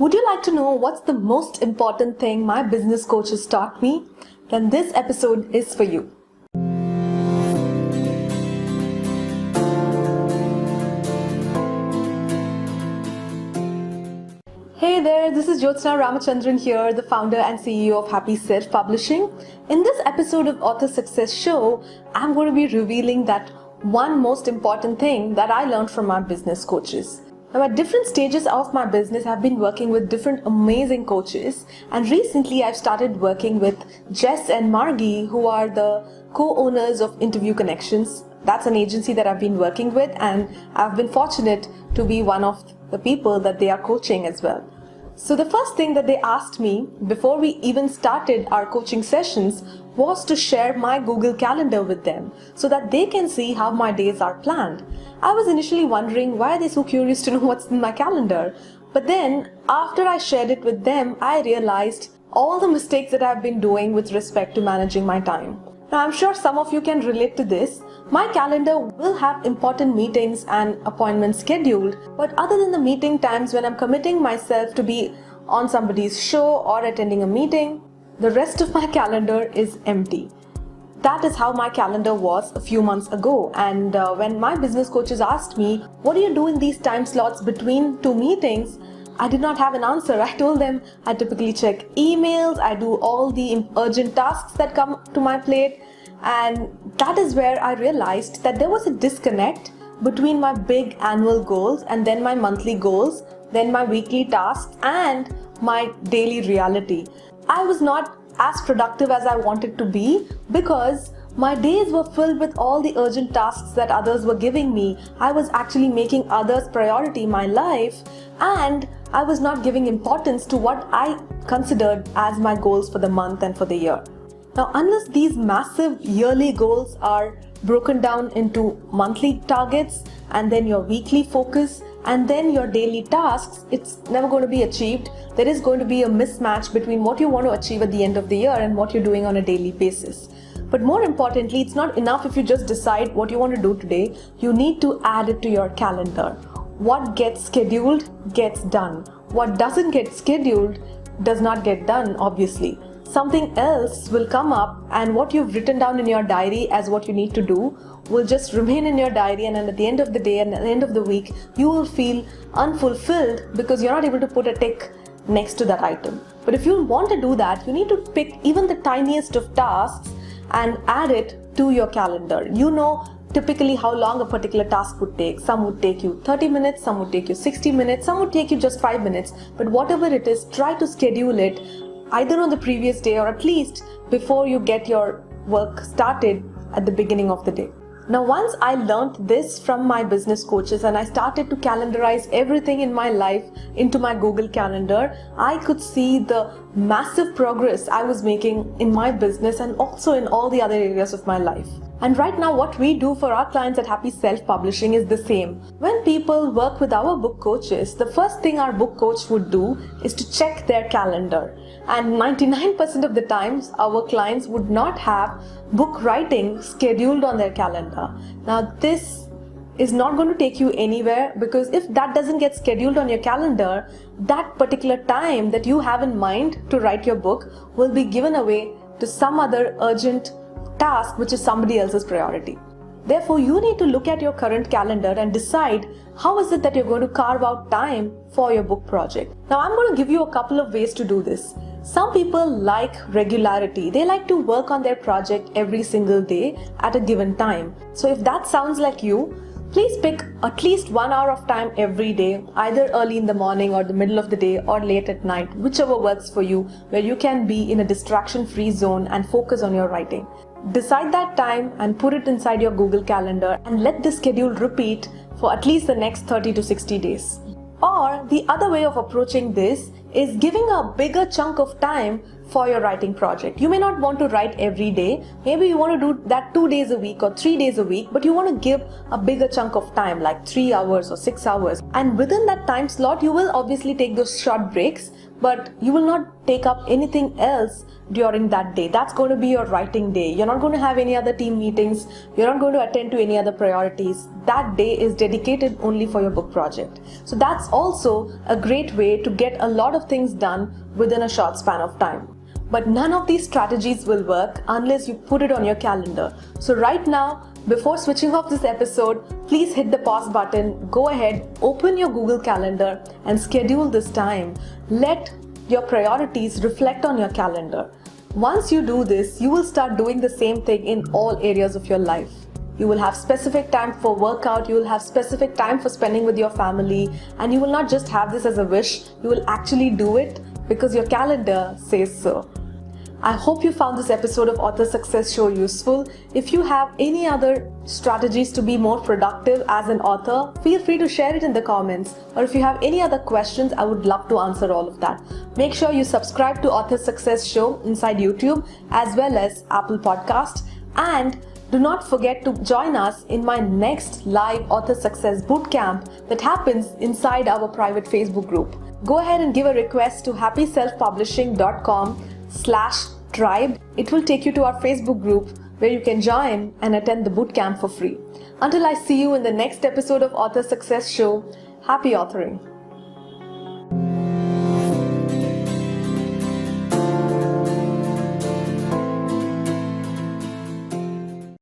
Would you like to know what's the most important thing my business coaches taught me? Then this episode is for you. Hey there, this is Jyotsna Ramachandran here, the founder and CEO of Happy Self Publishing. In this episode of Author Success Show, I'm going to be revealing that one most important thing that I learned from my business coaches. Now, at different stages of my business, I've been working with different amazing coaches, and recently I've started working with Jess and Margie, who are the co-owners of Interview Connections. That's an agency that I've been working with, and I've been fortunate to be one of the people that they are coaching as well. So the first thing that they asked me before we even started our coaching sessions was to share my Google Calendar with them so that they can see how my days are planned. I was initially wondering why are they so curious to know what's in my calendar. But then after I shared it with them, I realized all the mistakes that I've been doing with respect to managing my time. Now, I'm sure some of you can relate to this. My calendar will have important meetings and appointments scheduled, but other than the meeting times when I'm committing myself to be on somebody's show or attending a meeting, the rest of my calendar is empty. That is how my calendar was a few months ago. And when my business coaches asked me, what do you do in these time slots between two meetings? I did not have an answer. I told them I typically check emails, I do all the urgent tasks that come to my plate, and that is where I realized that there was a disconnect between my big annual goals and then my monthly goals, then my weekly tasks and my daily reality. I was not as productive as I wanted to be because my days were filled with all the urgent tasks that others were giving me. I was actually making others priority my life, and I was not giving importance to what I considered as my goals for the month and for the year. Now, unless these massive yearly goals are broken down into monthly targets and then your weekly focus and then your daily tasks, it's never going to be achieved. There is going to be a mismatch between what you want to achieve at the end of the year and what you're doing on a daily basis. But more importantly, it's not enough if you just decide what you want to do today. You need to add it to your calendar. What gets scheduled gets done. What doesn't get scheduled does not get done, obviously. Something else will come up, and what you've written down in your diary as what you need to do will just remain in your diary, and at the end of the day and at the end of the week, you will feel unfulfilled because you're not able to put a tick next to that item. But if you want to do that, you need to pick even the tiniest of tasks and add it to your calendar. You know typically how long a particular task would take. Some would take you 30 minutes, some would take you 60 minutes, some would take you just 5 minutes. But whatever it is, try to schedule it either on the previous day or at least before you get your work started at the beginning of the day. Now, once I learned this from my business coaches and I started to calendarize everything in my life into my Google Calendar, I could see the massive progress I was making in my business and also in all the other areas of my life. And right now, what we do for our clients at Happy Self Publishing is the same. When people work with our book coaches, the first thing our book coach would do is to check their calendar. And 99% of the times, our clients would not have book writing scheduled on their calendar. Now, this is not going to take you anywhere, because if that doesn't get scheduled on your calendar, that particular time that you have in mind to write your book will be given away to some other urgent task which is somebody else's priority. Therefore, you need to look at your current calendar and decide how is it that you're going to carve out time for your book project. Now, I'm going to give you a couple of ways to do this. Some people like regularity. They like to work on their project every single day at a given time. So if that sounds like you, please pick at least 1 hour of time every day, either early in the morning or the middle of the day or late at night, whichever works for you, where you can be in a distraction-free zone and focus on your writing. Decide that time and put it inside your Google Calendar and let the schedule repeat for at least the next 30 to 60 days. Or the other way of approaching this is giving a bigger chunk of time for your writing project. You may not want to write every day. Maybe you want to do that 2 days a week or 3 days a week, but you want to give a bigger chunk of time, like 3 hours or 6 hours. And within that time slot, you will obviously take those short breaks, but you will not take up anything else during that day. That's going to be your writing day. You're not going to have any other team meetings. You're not going to attend to any other priorities. That day is dedicated only for your book project. So that's also a great way to get a lot of things done within a short span of time. But none of these strategies will work unless you put it on your calendar. So right now, before switching off this episode, please hit the pause button, go ahead, open your Google Calendar and schedule this time. Let your priorities reflect on your calendar. Once you do this, you will start doing the same thing in all areas of your life. You will have specific time for workout, you will have specific time for spending with your family, and you will not just have this as a wish, you will actually do it because your calendar says so. I hope you found this episode of Author Success Show useful. If you have any other strategies to be more productive as an author, feel free to share it in the comments. Or if you have any other questions, I would love to answer all of that. Make sure you subscribe to Author Success Show inside YouTube as well as Apple Podcast. And do not forget to join us in my next live Author Success Bootcamp that happens inside our private Facebook group. Go ahead and give a request to happyselfpublishing.com/tribe. It will take you to our Facebook group where you can join and attend the bootcamp for free. Until I see you in the next episode of Author Success Show, happy authoring.